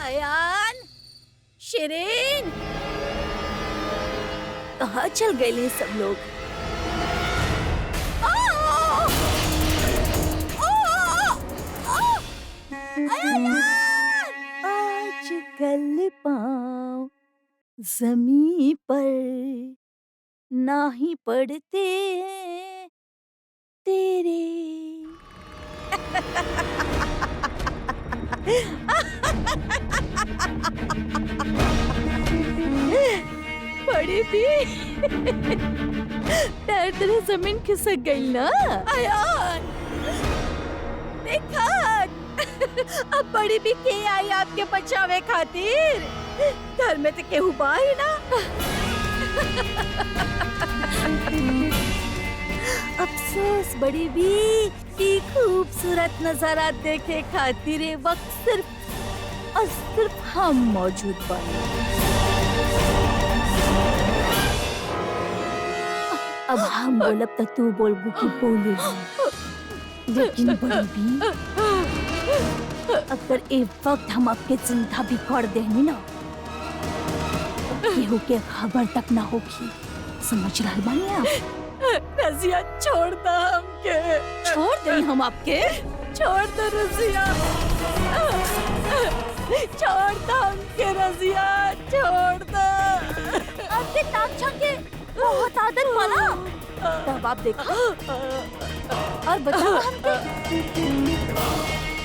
अयान, शिरीन, कहाँ चल गए ये सब लोग? आजकल पाँव ज़मीं पर ना ही पड़ते हैं तेरे। बड़ी भी पैर तेरे जमीन खिसक गई ना अयान। देखा अब बड़ी भी के आई आपके बचावे खातिर। घर में तो केहू बा ही ना। अफसोस बड़ी भी की खूबसूरत नजारा देखे खातिर ये वक्त सिर्फ और सिर्फ हम मौजूद बानी। अब हम बोलब तो तू बोलबू की बोले, लेकिन बड़ी भी अगर एक वक्त हम आपके जिंदा भी कर देनी ना, केहू के खबर तक ना होगी। समझ रहा बानी आप? रजिया छोड़ दो हमके। छोड़ दे हम आपके? छोड़ दो रजिया, छोड़ दो हमके रजिया, छोड़ दो। आपके नाक छंगे बहुत आदत माना। तब आप देखो और बताओ हमके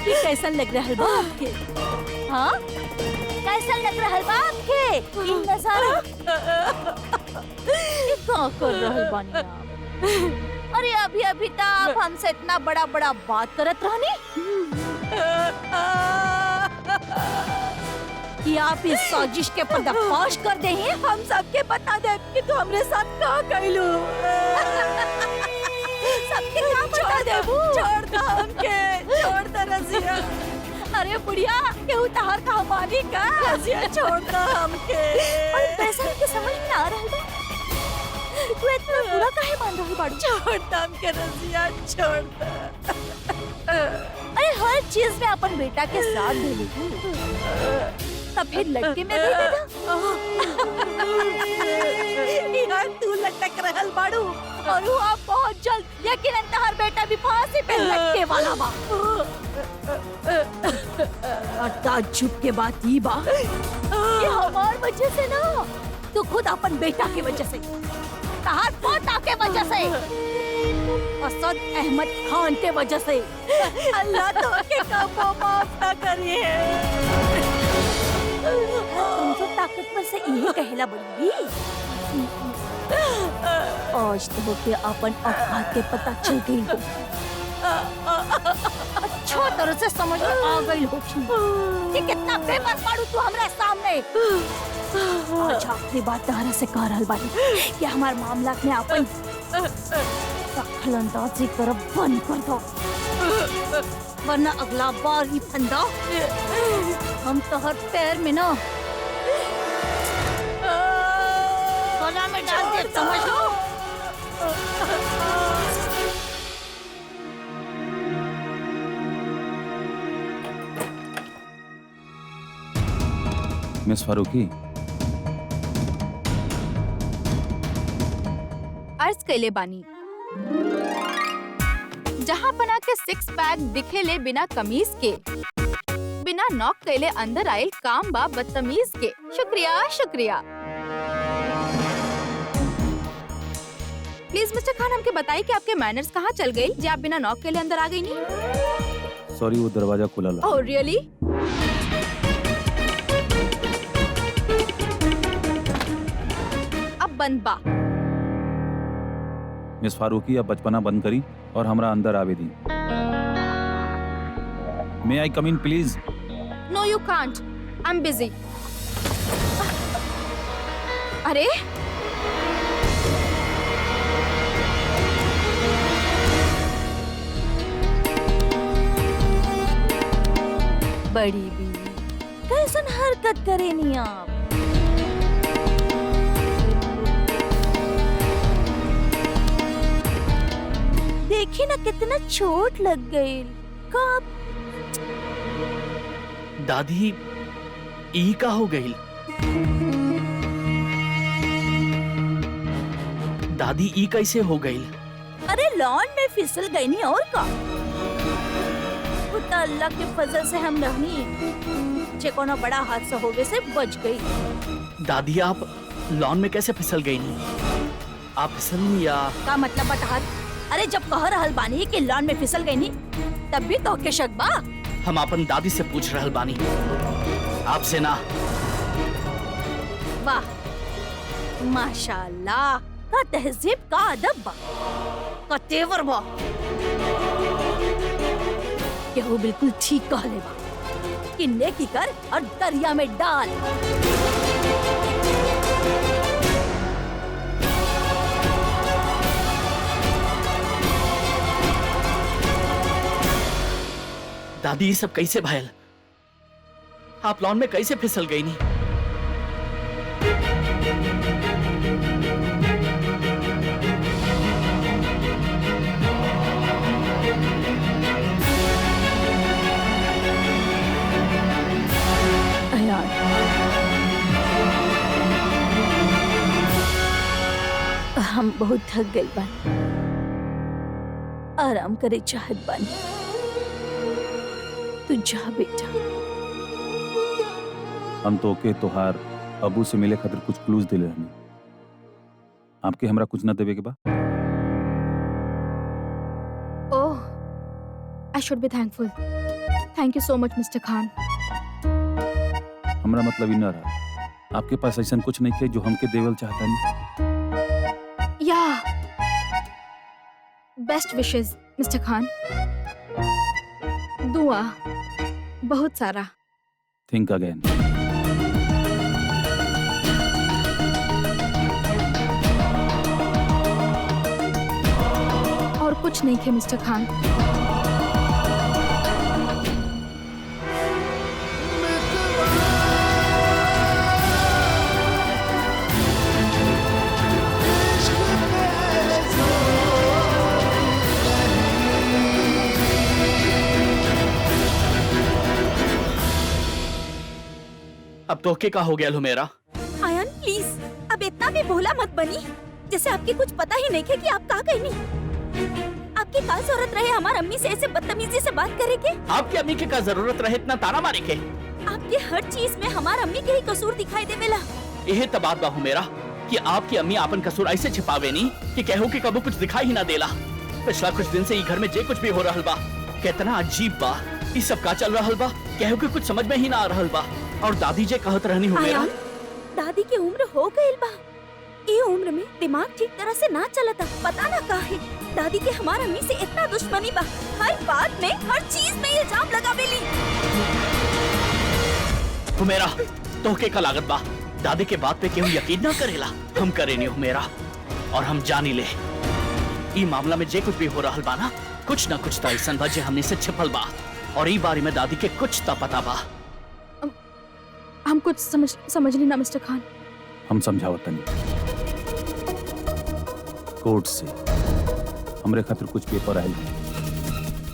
ये कैसा लग रहा है बा आपके? हाँ कैसा लग रहा है बा आपके इन नजारा? ये क्या कर रहे बानी आप? अरे अभी अभी तो आप हमसे इतना बड़ा बड़ा बात करत रहनी कि आप इस साजिश के पर्दाफाश कर दे हैं। हम सबके बता दे कि तू हमरे साथ क्या कइलू। सबके क्या बता दे? छोड़ दो हमके, छोड़ दो रजिया। अरे बुढ़िया केहू तहार का मानी का? रजिया छोड़ दो हमके। और पैसा के समझ में आ रहा है तू इतना बुरा काहे मान रही बाड़ू? छोड़ दो हमके रजिया, छोड़ दो। अरे हर चीज में अपन बेटा के साथ दे लेगी, तब फिर लड़के में भी दे दो। यार तू लटक रहल बाड़ू और वो आप बहुत जल्द यकीनन तहार बेटा भी फांसी पे लटके वाला बा। और ताज्जुब के बात ये बा कि हमार वजह से ना, तू खुद अपन बेटा की वजह से, तहार पोता के वजह से, असद अहमद खान के वजह से, अल्लाह तो के कबो माफ ना करिए। तुम तो ताकतवर से यही कहला बोली। आज तो के अपन औकात के पता चल गई हो। अच्छा तरह से समझ में आ गई हो कि कितना बेबस बाड़ू तू हमरे सामने। आज आखिरी बात तहरा से कह रहल बानी कि हमार मामला में अपन दखलंदाजी करब बंद कर दो, वरना अगला बार ही फंदा हम तोहर पैर में ना गला में डाल दे। समझ लो? मिस फारूकी, अर्ज कैले बानी, जहाँ पना के सिक्स पैक दिखेले बिना कमीज के, बिना नॉक कैले अंदर आयल काम बा बदतमीज के। शुक्रिया शुक्रिया। प्लीज मिस्टर खान हमके बताइए कि आपके मैनर्स कहाँ चल गई जो आप बिना नॉक कैले अंदर आ गई नहीं? सॉरी वो दरवाजा खुला ला। Oh really? अब बंद बा। मिस फारूकी अब बचपना बंद करी और हमरा अंदर आवे दी। May I come in please? No you can't, I am busy. अरे बड़ी भी कैसन हरकत करे नहीं आप? देखी ना कितना चोट लग गई। कब? दादी ई का हो गई? दादी ई कैसे हो गई? अरे लॉन में फिसल गई नहीं और का। खुदा अल्लाह के फजल से हम नहीं चे कोनो बड़ा हादसा होवे से बच गई। दादी आप लॉन में कैसे फिसल गई? नहीं आप फिसलनी या का मतलब बता? अरे जब कह रहल बानी कि लॉन में फिसल गई नी तब भी तो के शक बा। हम अपन दादी से पूछ रहल बानी, आपसे ना। वाह माशाल्लाह, का तहजीब का अदब बा, का तेवर बा। ये वो बिल्कुल ठीक कहले बा कि नेकी कर और दरिया में डाल। दादी ये सब कैसे भयल? आप लॉन में कैसे फिसल गई? नहीं हम बहुत थक गए बानी, आराम करे चाहत बानी। तू जा बेटा। हम तो के तोहार अबू से मिले खातिर कुछ क्लूज दिले रहनी। आपके हमरा कुछ ना देवे के बा? Oh, I should be thankful. Thank you so much mister Khan. हमरा मतलब ही ना रहा। आपके पास ऐसा कुछ नहीं है जो हमके देवल चाहता नहीं? या बेस्ट विशेस मिस्टर खान। दुआ बहुत सारा। Think again. और कुछ नहीं है मिस्टर खान। अब तो के का हो गया लो मेरा? आयन प्लीज अब इतना भी भोला मत बनी जैसे आपके कुछ पता ही नहीं है कि आप कहाँ गई नहीं। आपकी क्या जरूरत रहे हमारी अम्मी से ऐसे बदतमीजी से बात करे के? आपकी अम्मी के का जरूरत रहे इतना ताना मारे के? आपके हर चीज में हमारी अम्मी के ही कसूर दिखाई देवेला। यही तबाद बाहू मेरा कि आपकी अम्मी आपन कसूर ऐसे छिपावे नहीं कि कहो कि कबू कुछ दिखाई ही ना देला। पिछला कुछ दिन से ये घर में जे कुछ भी हो रहल बा कितना अजीब बा। ये सब का चल रहल बा कहो कि कुछ समझ में ही ना आ रहल बा। और दादी जे कहत रहनी हो मेरा। दादी की उम्र हो गई बा। ये उम्र में दिमाग ठीक तरह से ना चलता, पता ना काहे दादी के हमार अम्मी से इतना दुश्मनी बा। हर बात में हर चीज में इल्जाम लगावेली। हुमेरा तोहके का लागत बा दादी के बात पे केहू यकीन ना करेला। हम करे नहीं हुमेरा और हम जानी ले ई मामला में जे कुछ भी हो रहल बा ना कुछ तो ऐसा बा जे हमने से छिपल बा। और ई बारे में दादी के कुछ तो पता बा। हम कुछ समझ नहीं ना मिस्टर खान। हम समझावत नहीं। कोर्ट से हमरे खातिर कुछ पेपर आए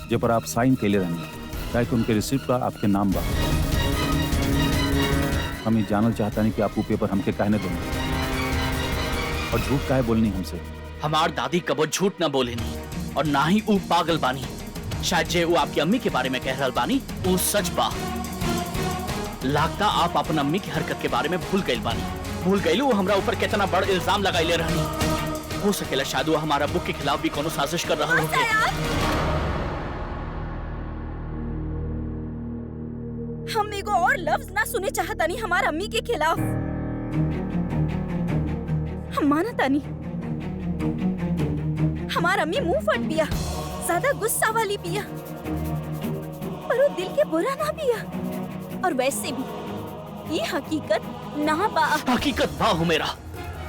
जे पर आप साइन कैले रहनी ताकि उनके रिसिप्ट का आपके नाम बा। हम ये जानल चाहता नहीं कि आप वो पेपर हमके कहने देंगे और झूठ काहे बोलनी हमसे। हमार दादी कबो झूठ न बोले नहीं और ना ही वो पागल बानी। शायद जे वो आपकी अम्मी के बारे में कह रहल बानी वो सच बा। लागता आप अपन अम्मी की हरकत के बारे में भूल गई बानी। भूल गई वो हमरा ऊपर कितना बड़ इल्जाम लगाइले रहनी। हो सकेला शायद वो हमारा बुक के खिलाफ भी कोनो साजिश कर रहा होगे। हम एगो और लफ्ज ना सुने चाहता नहीं हमार अम्मी के खिलाफ। हम मानता नहीं हमार अम्मी मुंह फट पिया, ज्यादा गुस्सा वाली पिया, पर वो दिल के बुरा ना पिया। और वैसे भी ये हकीकत ना बा। हकीकत बा हो मेरा,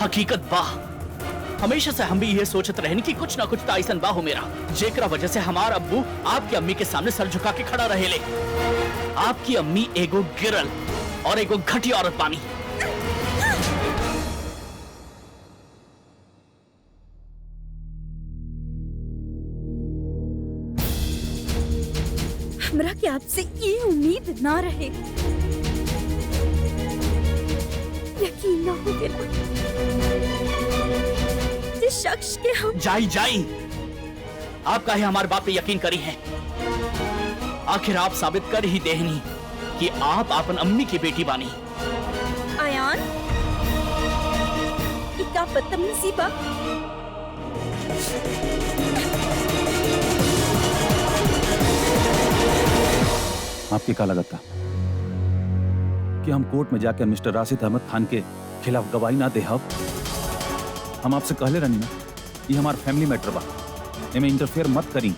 हकीकत बा। हमेशा से हम भी ये सोचते रहने कि कुछ ना कुछ तो ऐसा बा हो मेरा जेकरा वजह से हमार अब्बू आपकी अम्मी के सामने सर झुका के खड़ा रहेले। आपकी अम्मी एगो गिरल और एगो घटिया औरत बानी। हमरा के आपसे ये उम्मीद ना रहे। न हो गेला। जिस शख्स के हम जाई जाई, आप काहे हमारे बाप पे यकीन करी हैं? आखिर आप साबित कर ही देहनी कि आप अपन अम्मी की बेटी बानी। आयान, इका बदतमीजी बा। आपके क्या लगा था कि हम कोर्ट में जाकर मिस्टर राशिद अहमद खान के खिलाफ गवाही ना दे? हम आपसे कहले रहनी ना, ये हमारा फैमिली मैटर बा, इनमें इंटरफेयर मत करी।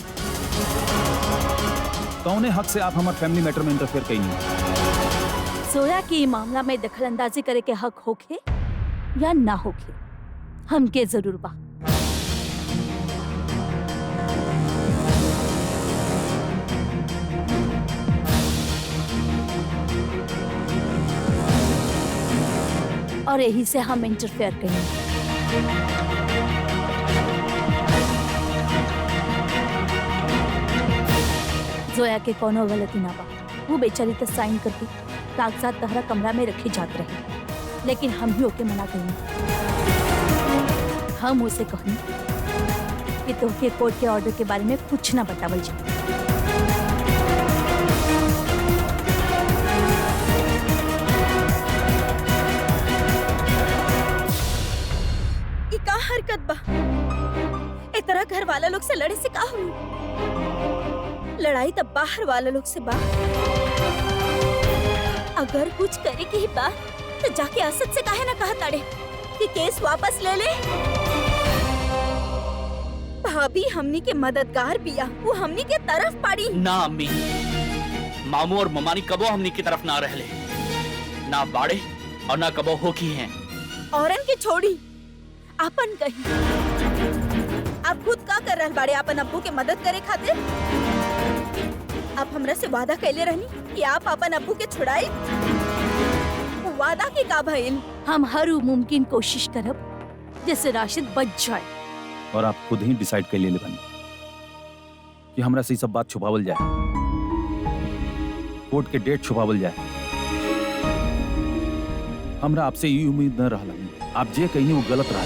कौने हक से आप हमारे फैमिली मैटर में इंटरफेयर करी नहीं? सोया की मामला में दखल अंदाजी करे के हक होखे या ना होखे, हमके जरूर बा। और यही से हम इंटरफेयर करेंगे। जोया के कोनो गलती ना बा। वो बेचारी तो साइन करके कागजात तहरा कमरा में रखे जात रहे, लेकिन हम ही ओके मना करें। हम उसे कहनी कि तोहके कोर्ट के ऑर्डर के बारे में कुछ ना बतावल जाए। हरकत बा, ए तरह घर वाला लोग से लड़े से का हुई? लड़ाई तब बाहर वाला लोग से बा। अगर कुछ करे के ही बा तो जाके असद से काहे ना कहा ताड़े कि केस वापस ले ले। भाभी हमनी के मददगार बिया, वो हमनी के तरफ पाड़ी ना। अम्मी, मामू और ममानी कबो हमनी की तरफ ना रहले, ना बाड़े और ना कबो होकी हैं। औरन के छोड़ी आपन कही। आप खुद का कर रहल बाड़े अपन अब्बू के मदद करे खातिर? आप हमरा से वादा कैले रहनी कि आप अपन अब्बू के छुड़ाई। वादा के का भइल? हम हर मुमकिन कोशिश करब जैसे राशिद बच जाए। और आप खुद ही डिसाइड कर ले बनी कि हमरा से सब बात छुपावल जाए, कोर्ट के डेट छुपावल जाए। हमरा आपसे ये उम्मीद न रहला, आप जे कहीं वो गलत रहा।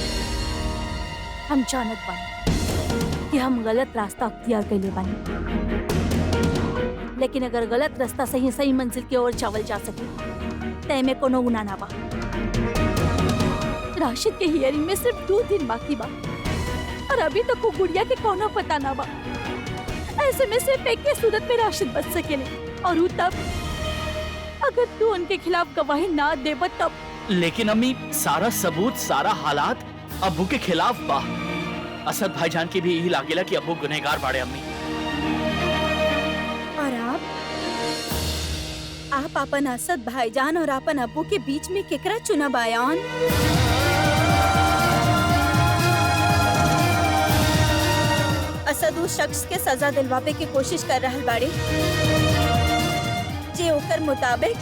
हम जानत बानी कि हम गलत रास्ता अख्तियार कैले बानी, लेकिन अगर गलत रास्ता से ही सही मंजिल की ओर चावल जा सके तो में कोनो गुनाह ना बा। राशिद के हियरिंग में सिर्फ 2 दिन बाकी बा और अभी तक वो गुड़िया के कोनो पता ना बा। ऐसे में सिर्फ एक के सूरत में राशिद बच सकेले, और वो तब अगर तू उनके खिलाफ गवाही ना देब तब। लेकिन अम्मी, सारा सबूत, सारा हालात अब्बू के खिलाफ बा। असद भाईजान की भी यही लागेला कि अब्बू गुनहगार बाड़े। अम्मी, और आप अपन असद भाईजान और अपन अब्बू के बीच में केकरा चुना बायान? असद उस शख्स के सजा दिलवावे की कोशिश कर रहल बाड़े जे ओकर मुताबिक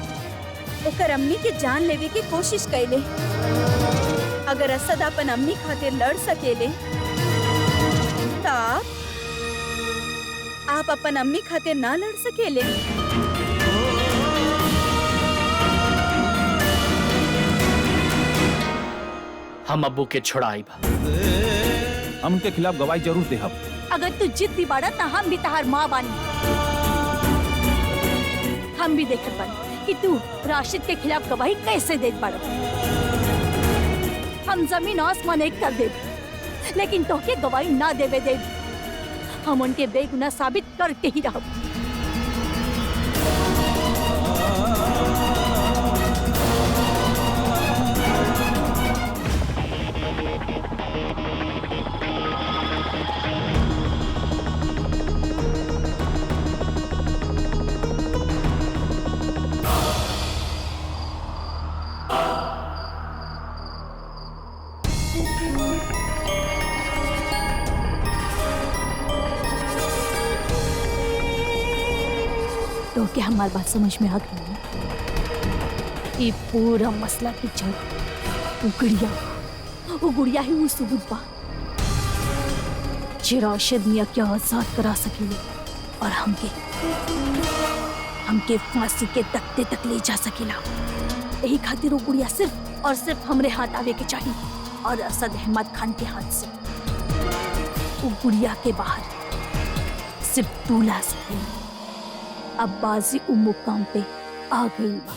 ओकर अम्मी के जान लेवे की कोशिश कैले। अगर असद अपन अम्मी खातिर लड़ सकेले तो आप अपन अम्मी खातिर ना लड़ सकेले। हम अब्बू के छुड़ाई बा। हम उनके खिलाफ गवाही जरूर देहब। अगर तू जिद भी बाड़ा तो हम भी तहार माँ बानी। हम भी देखत बानी कि तू राशिद के खिलाफ गवाही कैसे दे पाड़ा। हम जमीन आसमान एक कर दे, लेकिन तोहके गवाही ना देवे दे। हम उनके बेगुनाह साबित करके ही रहब। तो क्या हमारी बात समझ में आ गई? ये पूरा मसला की जड़ वो गुड़िया ही वो सबूत बा जे राशिद मियां के आजाद करा सकेले और हमके फांसी के तख्ते तक ले जा सकेला। यही खातिर वो गुड़िया सिर्फ और सिर्फ हमरे हाथ आवे के चाहिए और असद अहमद खान के हाथ से। वो गुड़िया के बाहर सिर्फ तू ला सके। अब बाजी उ मुकाम पे आ गई बा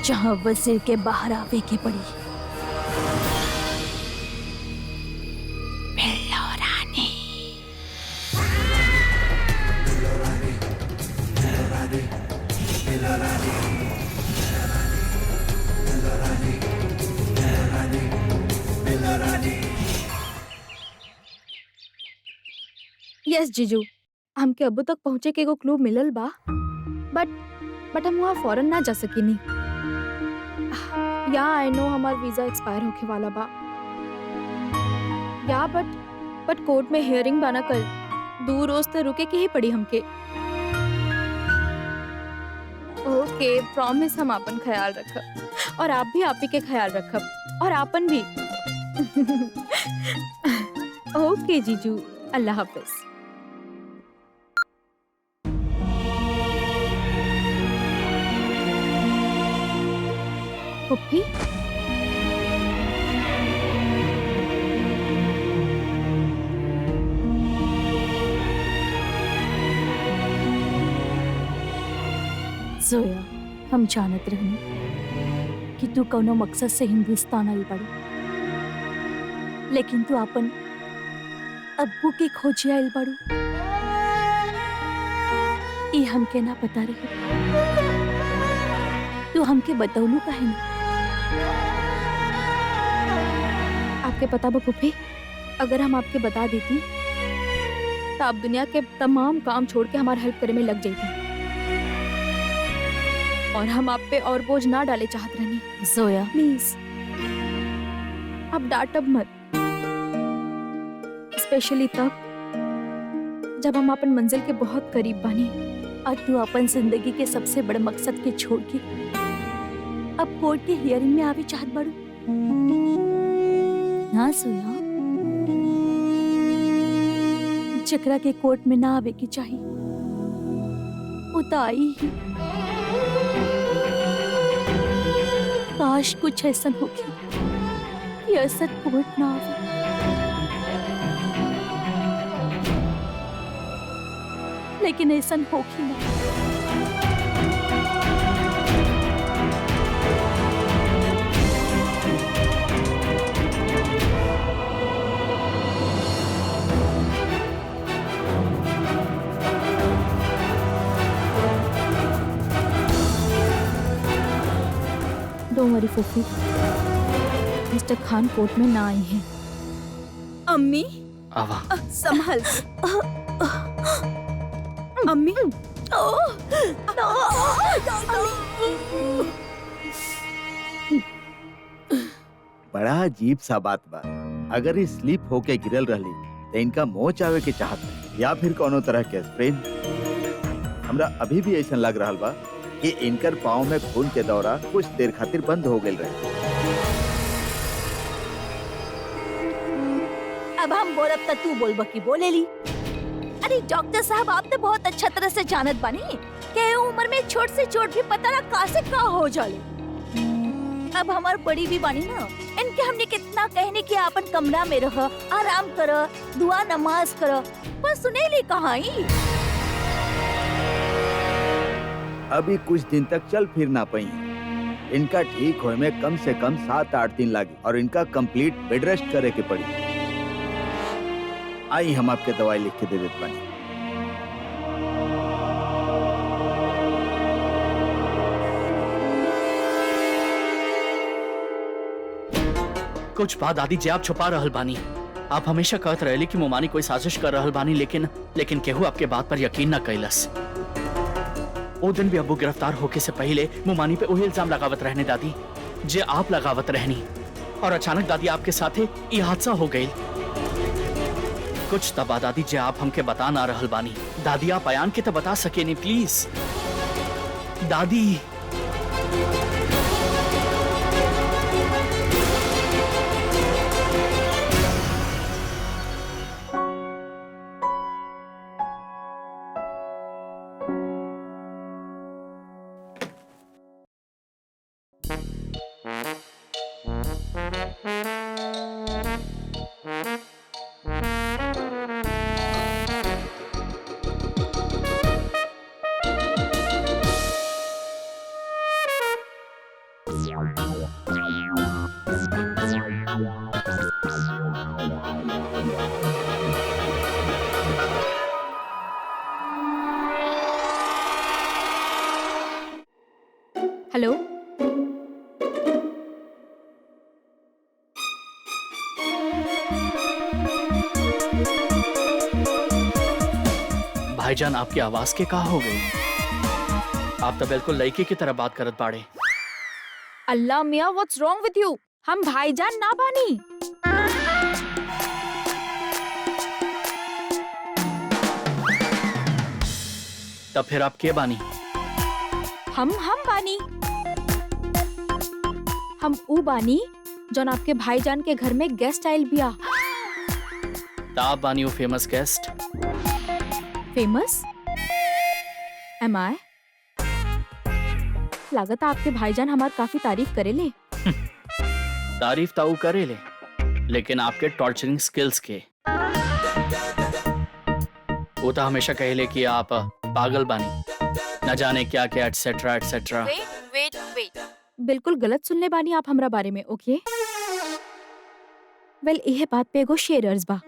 जहां वजीर के बाहर आवे के पड़ी। बिल्लो रानी। यस जीजू, हमके अबू तक पहुँचे के एगो क्लू मिलल बा, बट हम वहाँ फौरन ना जा सकीनी। या आई नो हमार वीजा एक्सपायर होके वाला बा, या बट कोर्ट में हियरिंग बाना कल, 2 रोज तक रुके के ही पड़ी हमके। ओके, प्रॉमिस हम आपन ख्याल रखब और आप भी आप ही के ख्याल रखब और आपन भी। ओके जीजू, अल्लाह हाफिज। पुप्पी, जोया, हम जानत रहनी कि तू कौनो मकसद से हिंदुस्तान आई बड़ी, लेकिन तू अपन अब्बू के खोजे आइल बड़ू। ई हमके ना पता रहे। तू हमके बतौलू काहे ना? आपके पता बा पुप्पी, अगर हम आपके बता देती तो आप दुनिया के तमाम काम छोड़ के हमारा हेल्प करे में लग जाती और हम आप पे और बोझ ना डाले चाहत रहनी। जोया, प्लीज आप डांटब मत, स्पेशली तब जब हम अपन मंजिल के बहुत करीब बानी और तू अपन जिंदगी के सबसे बड़े मकसद के छोड़ के अब कोर्ट के हियरिंग में आवे चाहत बड़ू ना? सोया, जकरा के कोर्ट में ना आवे की चाहिए वो तो आई ही। काश कुछ ऐसा होके कि असद कोर्ट ना आवे। लेकिन ऐसा होगी ना। डोंट वरी फूफी, मिस्टर खान कोर्ट में ना आई हैं। अम्मी, आवा। संभल। अम्मी, बड़ा अजीब सा बात बा। अगर ये स्लीप होके गिरल रहली तो इनका मोच आवे के चाहत रहे या फिर कोनो तरह के स्प्रेन। हमरा अभी भी ऐसा लग रहा बा कि इनकर पाँव में खून के दौरा कुछ देर खातिर बंद हो गए रहे। अब हम बोलब त तू बोलबा की बोलेली। अरे डॉक्टर साहब, आप तो बहुत अच्छा तरह से जानत बानी के उम्र में छोट से छोट भी पता ना का से का हो जाले। अब हमार बड़ी भी बानी ना, इनके हमने कितना कहने कि अपन कमरा में रह, आराम कर, दुआ नमाज कर, पर सुनेली कहाँ ही। अभी कुछ दिन तक चल फिर ना पाई। इनका ठीक होए में कम से कम 7-8 दिन लगी और इनका कंप्लीट बेड रेस्ट करे के पड़ी। आई हम आपके दवाई लिख के दे देते बानी। कुछ बात दादी जी आप छुपा रहल बानी। आप हमेशा कहत रहली कि मोमानी कोई साजिश कर रहल बानी, लेकिन केहू आपके बात पर यकीन न कैलस। वो दिन भी अब्बू गिरफ्तार होके से पहले मोमानी पे वही इल्जाम लगावत रहने दादी जे आप लगावत रहनी, और अचानक दादी आपके साथे ये हादसा हो गई। कुछ तबा दादी जे आप हमके बता ना रहल बानी। दादी आप अयान के तो बता सके नहीं प्लीज दादी। हेलो, भाईजान आपकी आवाज के कहा हो गई? आप तो बिल्कुल लड़की की तरह बात करत बाड़े। अल्लाह मियाँ, व्हाट्स रॉन्ग विथ यू? हम भाईजान ना बानी। तब फिर आप के बानी? हम बानी। हम ऊ बानी जौन आपके भाईजान के घर में गेस्ट आयल बिया। तो आप बानी वो फेमस गेस्ट? फेमस? एम आई? लागत आपके भाईजान हमार काफी तारीफ करेले। तारीफ ताऊ करे ले, लेकिन आपके टॉर्चरिंग स्किल्स के। वो तो हमेशा कहले कि आप पागल बानी, न जाने क्या क्या एटसेट्रा एटसेट्रा। वेट। बिल्कुल गलत सुनले बानी आप हमरा बारे में, ओके? वेल, यह बात पे एगो शेर अर्ज बा।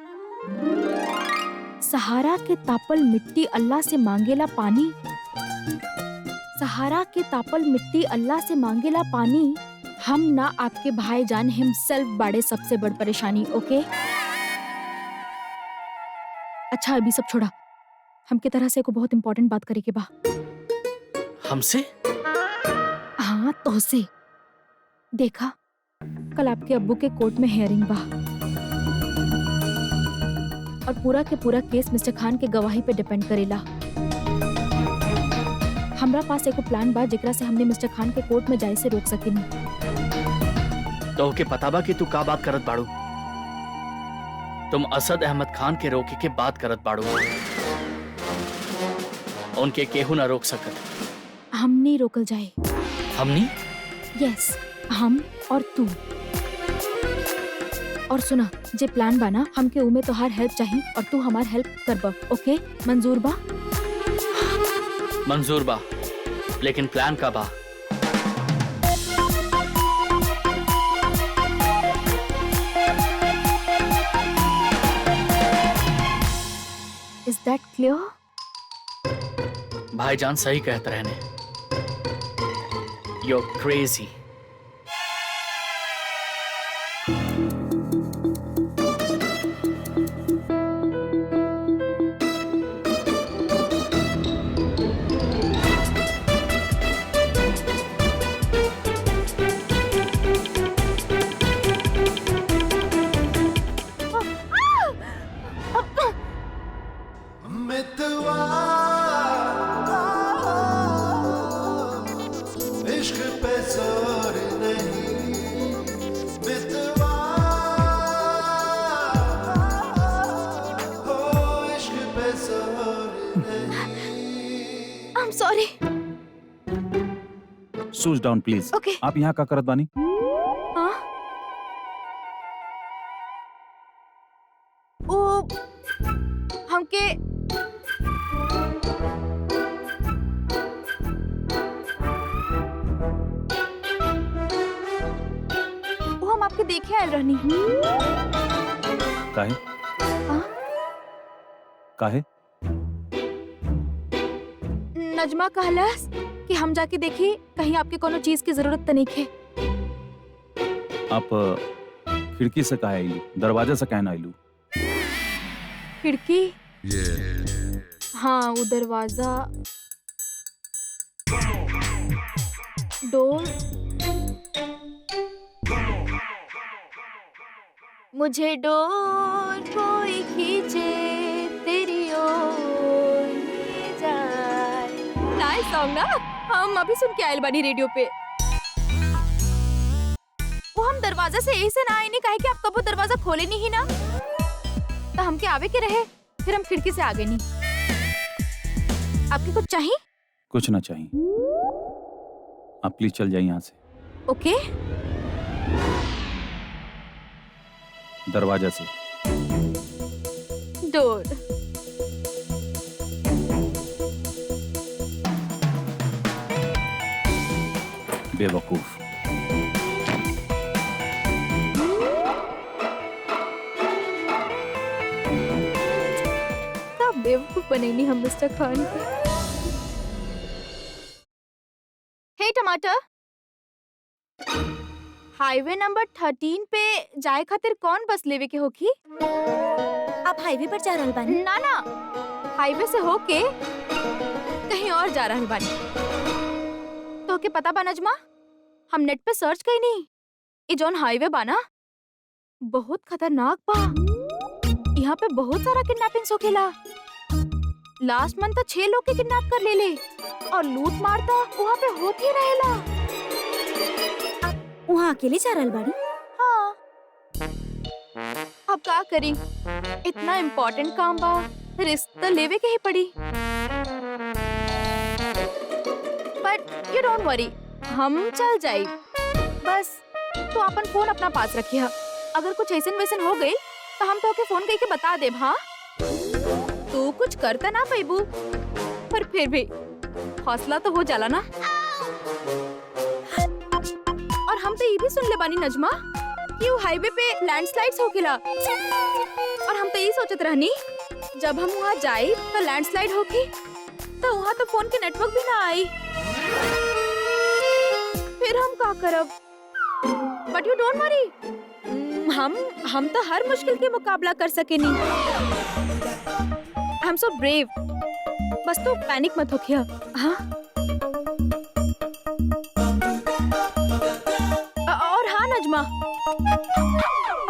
सहारा के तापल मिट्टी अल्लाह से मांगेला पानी। सहारा के तापल मिट्टी अल्लाह से मांगेला पानी। हम ना आपके भाईजान हिमसेल्फ बाड़े सबसे बड़ परेशानी, ओके? अच्छा, अभी सब छोड़ा, हमके तरह से को बहुत इम्पोर्टेंट बात करे के बा। हमसे? हाँ, तो से देखा, कल आपके अब्बू के कोर्ट में हियरिंग बा और पूरा के पूरा केस मिस्टर खान के गवाही पे डिपेंड करेला। हमरा पास एको प्लान बा जेकरा से हमने मिस्टर खान के कोर्ट में जाए से रोक सकेनी। तो ओके पता बा कि तू का बात करत बाड़ू? तुम असद अहमद खान के रोके के बात करत बाड़ू। उनके केहू ना रोक सकत। हमनी रोकल जाए। हमनी? यस, हम और तू। और सुना, जे प्लान बना हमके उमे तोहार हेल्प चाहिए और तू हमार हेल्प करबा, ओके? मंजूर बा? मंजूर बा, लेकिन प्लान का बा? Is that clear? भाईजान सही कहते रहने। You're crazy. I'm sorry. Shoes down please. Okay. आप यहाँ का करत बानी? हाँ? ओ, हमके वो हम आपके देखे आयल रहनी। काहे? हाँ? काहे? नजमा कहलस कि हम जाके देखी कहीं आपके कोनो चीज की जरूरत तो नहीं है। आप खिड़की से काहे आइलू? दरवाजा से काहे ना आइलू? खिड़की? हाँ, वो दरवाजा, डोर। मुझे डोर कोई खींचे तेरी ओर ले जाए। नाइस सॉन्ग ना? हम अभी सुन के आयल बानी रेडियो पे। वो हम दरवाजा से यही से ना आए नहीं, काहे कि आप कबो दरवाजा खोले नहीं ही ना, तो हमके आवे के रहे, फिर हम खिड़की से आ गए नहीं। आपके कुछ चाहिए? कुछ ना चाहिए। आप प्लीज चल जाइए यहाँ से। ओके? दरवाजा से। डोर। बेवकूफ। का बेवकूफ बनेनी हम मिस्टर खान के। हे टमाटर, हाईवे नंबर 13 पे जाए खातिर कौन बस लेवे के होखी? आप हाईवे पर जा रहल बानी? ना ना, हाईवे से होके कहीं और जा रहल बानी। तो के पता बा नजमा, हम नेट पे सर्च कईनी, ये जौन हाईवे बा ना बहुत खतरनाक बा। यहाँ पे बहुत सारा किडनैपिंग होखेला। लास्ट मंथ तो 6 लोग के किडनैप कर ले और लूट मार तो वहाँ पे होत ही रहेला। वहाँ अकेले जा रहल बानी? हाँ, अब का करी, इतना इम्पोर्टेंट काम बा, रिस्क तो लेवे के ही पड़ी। बट यू डोंट वरी, हम चल जाई। बस तो अपन फोन अपना पास रखिए। अगर कुछ ऐसन वैसन हो गई तो हम तो के फोन करके बता देब। हाँ, तू कुछ करता ना पैबू, पर फिर भी हौसला तो हो जाला ना। और हम तो ये भी सुन ले बानी नजमा कि वो हाईवे पे लैंडस्लाइड्स होखेला। और हम तो ये सोचत रहनी जब हम वहाँ जाए तो लैंडस्लाइड होगी तो वहाँ तो फोन के नेटवर्क भी ना आई, फिर हम का करब? बट यू डोंट वरी, हम तो हर मुश्किल के मुकाबला कर सकेनी। I am so brave. बस तू पैनिक मत होखिया। हाँ, और हाँ नजमा,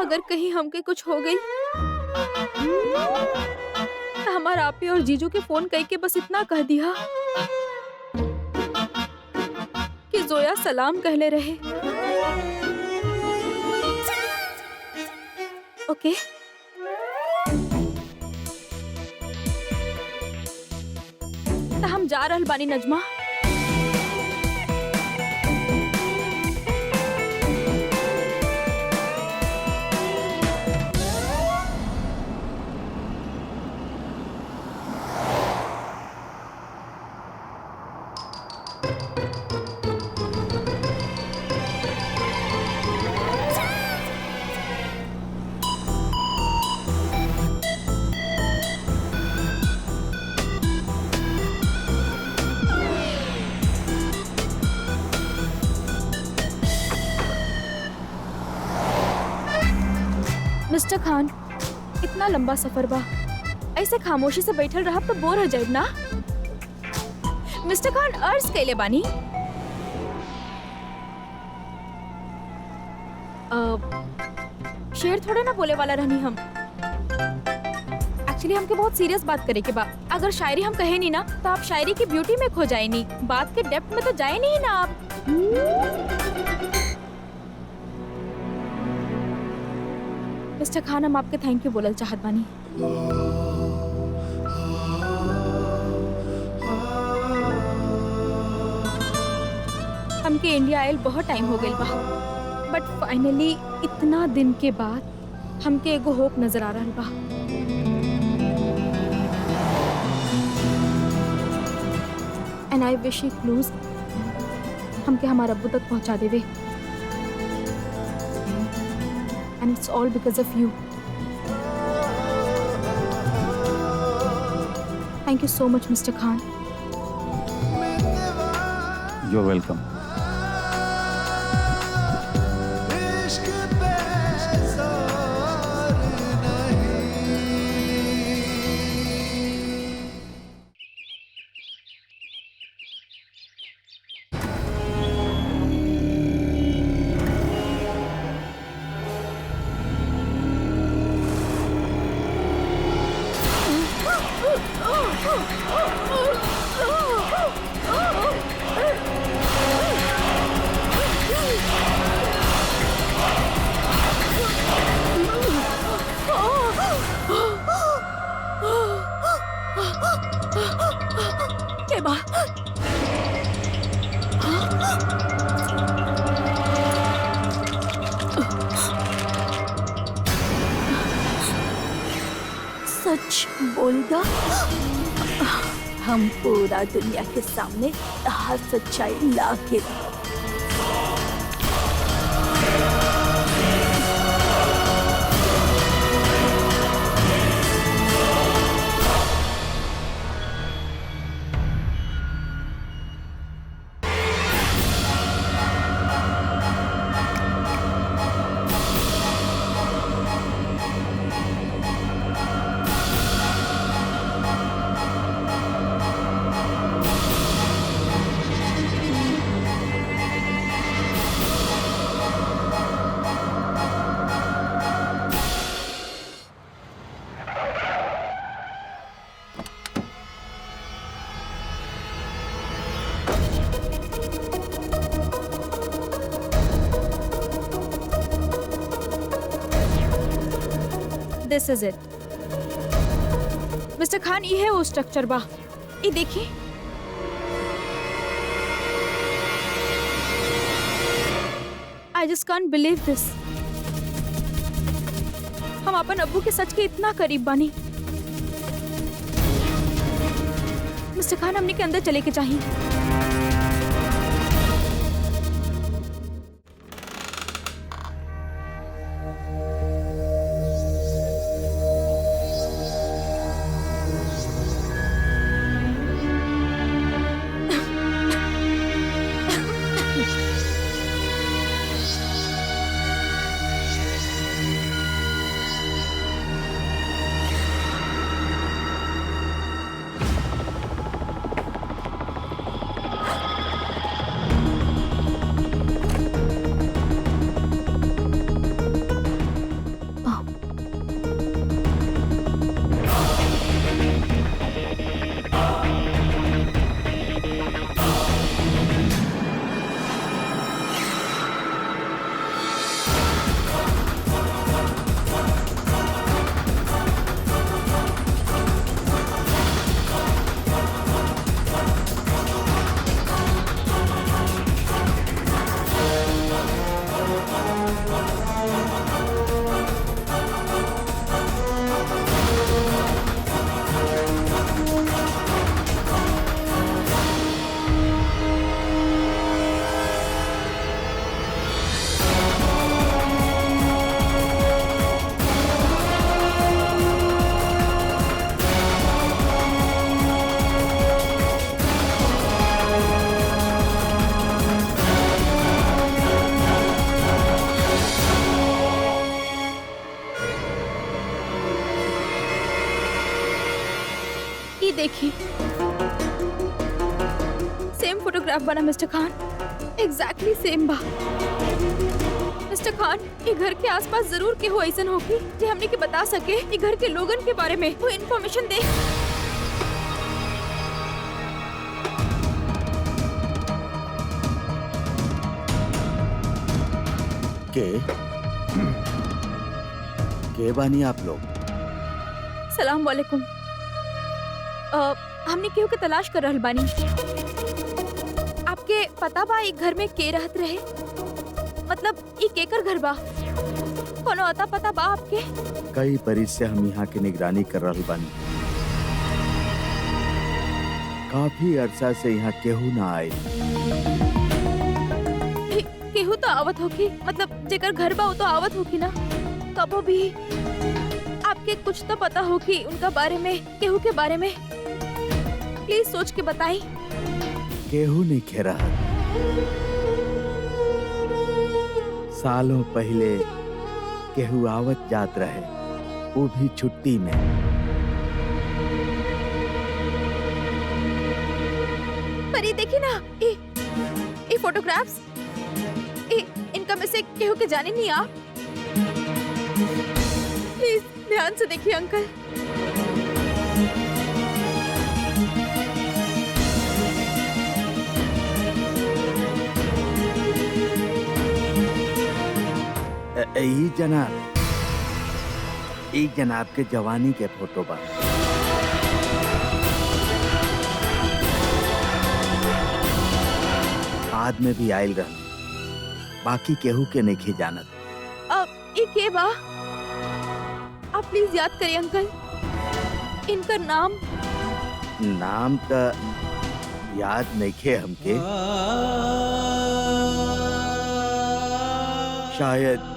अगर कहीं हमके कुछ हो गई तो हमारा आपे और जीजू के फोन करके बस इतना कह दिया कि जोया सलाम कहले रहे। ओके? तो हम जा रहल बानी नजमा। मिस्टर खान, इतना लंबा सफर बा, ऐसे खामोशी से बैठल रहा तो बोर हो जाए ना। मिस्टर खान, अर्ज कैले बानी। शेर थोड़े ना बोले वाला रहनी हम। एक्चुअली हमके बहुत सीरियस बात करे के बा। अगर शायरी हम कहे नहीं ना तो आप शायरी की ब्यूटी में खो जाए नहीं, बात के डेप्थ में तो जाए नहीं ना आप। मिस्टर खान, हम आपके थैंक यू बोलल चाहत बानी। हमके इंडिया आयल बहुत टाइम हो गइल बा, बट फाइनली इतना दिन के बाद हमके एगो होप नजर आ रहल बा। And I wish it clues हमके हमारे अब्बू तक पहुंचा देवे। And it's all because of you. Thank you so much, Mr. Khan. You're welcome. सच बोल दा, हम पूरा दुनिया के सामने हर सच्चाई ला के this is it. Mister Khan, ये है वो स्ट्रक्चर बा। ये देखिए, I just can't believe this. हम अपन अब्बू के सच के इतना करीब बानी। मिस्टर खान, हमने के अंदर चले के चाहिए। ये देखिए, सेम फोटोग्राफ बना मिस्टर खान, एग्जैक्टली सेम बा। मिस्टर खान, ये घर के आसपास जरूर के हो ऐसन होगी जे हमने के बता सके ये घर के लोगन के बारे में वो इन्फॉर्मेशन दे। के बानी आप लोग? सलाम वालेकुम। हमने केहू के तलाश कर रहल बानी। आपके पता बा एक घर में के रहत रहे? मतलब ई केकर घर बा? कोनो अता पता बा आपके? कई बरिस से हम यहाँ की निगरानी कर रहल बानी। काफी अरसा से यहाँ केहू ना आए। केहू तो आवत होगी, मतलब जेकर घर बा वो तो आवत होगी ना कबो भी। आपके कुछ तो पता होगी उनका बारे में, केहू के बारे में। प्लीज सोच के बताई। केहू नहीं खे रहा। सालों पहले केहू आवत जात रहे, वो भी छुट्टी में। पर ये देखिए ना, ये फोटोग्राफ्स, इनका में से केहू के जाने नहीं आप। प्लीज ध्यान से देखिए अंकल। ई जनाब के जवानी के फोटो बा। बाद में भी आयल रह, बाकी केहू के नहीं जानत। अब ये के बा? आप प्लीज याद करिए अंकल, इनका नाम। नाम तो याद नहीं खे हमके। शायद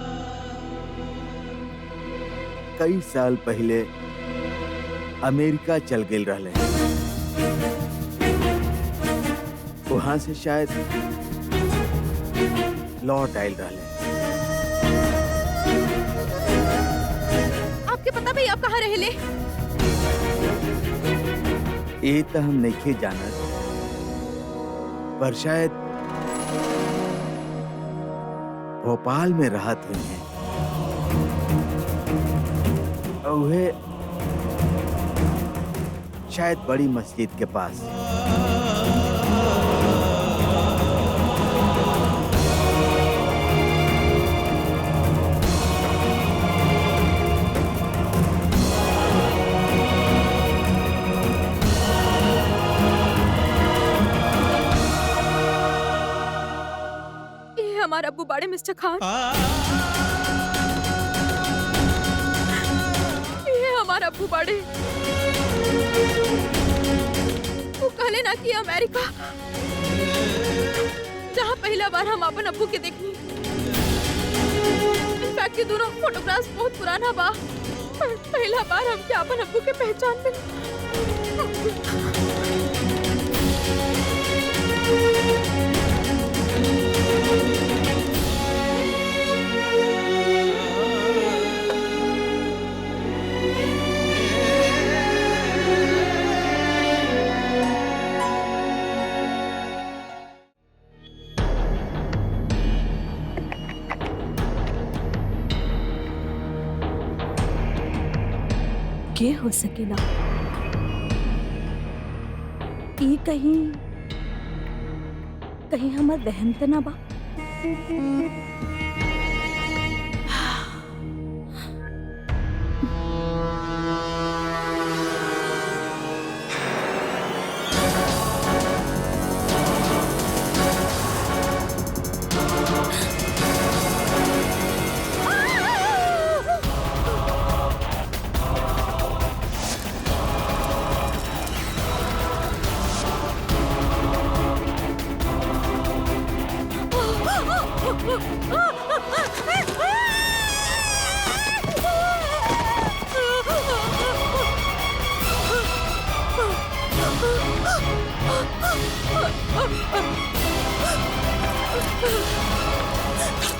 कई साल पहले अमेरिका चल गए रहले। वहां से शायद लौट आयल रहले। आपके पता भाई आप कहाँ रहले? ये तो हम नहीं जानत, पर शायद भोपाल में रहत हुई हैं। उहे शायद बड़ी मस्जिद के पास। हमारा अब्बू बाड़े मिस्टर खान। ये हमारा अब्बू बाड़े। वो कहले ना कि अमेरिका जहाँ पहला बार हम अपन अब्बू के देखनी। इनफैक्ट ये दोनों फोटोग्राफ्स बहुत पुराना बा, पर पहला बार हम क्या अपन अब्बू के पहचान में। के हो सकेला? ई कहीं कहीं हमर वहम त ना बा?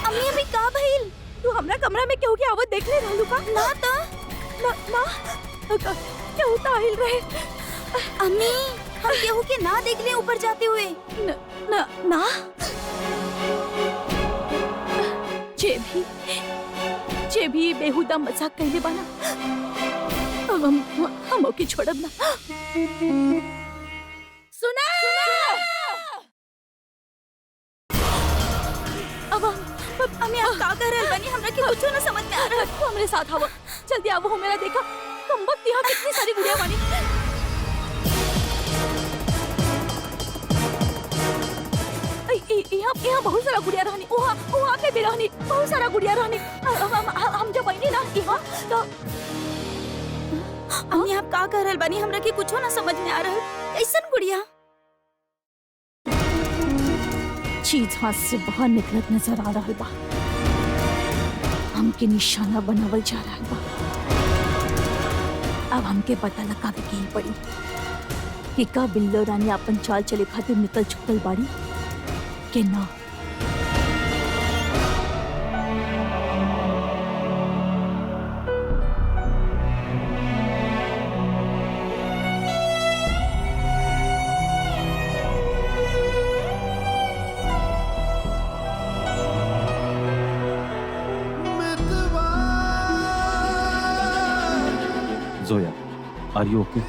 अम्मी अभी का भइल? तू हमरा कमरा में केहू के आवत देख ले रहलू का? ना तो ना केहू त आइल रहे। अम्मी हम केहू के ना देख ले ऊपर जाते हुए। ना जे भी बेहुदा मजाक कइले बाना, अब हम ओके छोड़ब ना। सुना अब अम्मी आप का कह रहल बानी? हमरा के कुछो ना समझ में आ रहल। तू हमरे साथ आवा, जल्दी आवो। हो मेरा देखा कम वक्त यहाँ कितनी सारी गुड़िया बानी। यहाँ बहुत सारा गुड़िया रहनी, वहाँ पे भी रहनी, बहुत सारा गुड़िया रहनी। हम जब बनी ना यहाँ तो अम्मी आप का कह रहल बानी? हमरा के कुछो ना समझ में आ रहल। कैसन गुड़िया? चीज हाथ से बाहर निकलत नजर आ रहा बा। हमके निशाना बनावल जा रहा बा। अब हमके पता लगावे के ही पड़ी कि का बिल्लो रानी अपन चाल चले खातिर निकल चुकल बाड़ी के ना। Joya, are you okay?